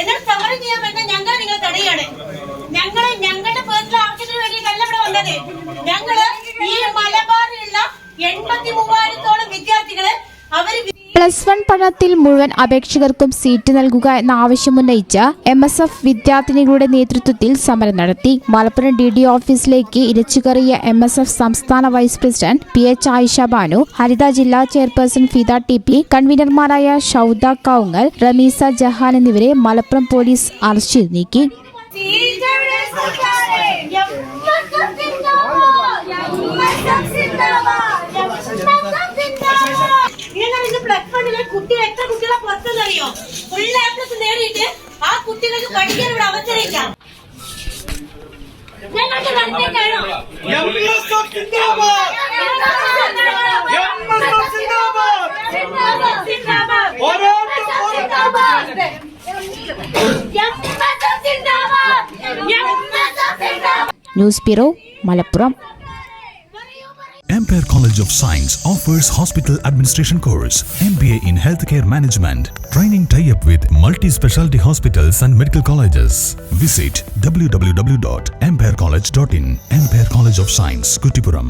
എന്നാൽ സമരം ചെയ്യാൻ വരുന്ന ഞങ്ങളെ നിങ്ങൾ തടയാണ്. ഞങ്ങളുടെ പേഴ്സണൽ ആവശ്യത്തിന് വേണ്ടിയിട്ടല്ല ഇവിടെ വന്നത്. ഞങ്ങള് ഈ മലബാറിലുള്ള 83,000-ഓളം വിദ്യാർത്ഥികള് +1 പഠനത്തിൽ മുഴുവൻ അപേക്ഷകർക്കും സീറ്റ് നൽകുക എന്ന ആവശ്യമുന്നയിച്ച് MSF വിദ്യാർത്ഥിനികളുടെ നേതൃത്വത്തിൽ സമരം നടത്തി. മലപ്പുറം DD ഓഫീസിലേക്ക് ഇരച്ചുകയറിയ MSF സംസ്ഥാന vice president PH Ayisha Banu, Haritha ജില്ലാ ചെയർപേഴ്സൺ ഫിദ TP, കൺവീനർമാരായ ഷൗദ കൗങ്ങൽ, റമീസ ജഹാൻ എന്നിവരെ മലപ്പുറം പോലീസ് അറസ്റ്റ് ചെയ്ത് നീക്കി. കുട്ടികൾ എത്ര കുട്ടികളെ പുറത്തെന്നറിയോ? ഫുൾ A+ നേടിയിട്ട് ആ കുട്ടികൾക്ക് പഠിക്കാൻ ഇവിടെ അവസരമില്ല. ഞങ്ങൾക്ക് നടത്തേക്കാണോ? News bureau, Malappuram. Ampere College of Science offers hospital administration course, MBA in healthcare management, training tie-up with multi-specialty hospitals and medical colleges. Visit www.amperecollege.in. Ampere College of Science, Kuttipuram.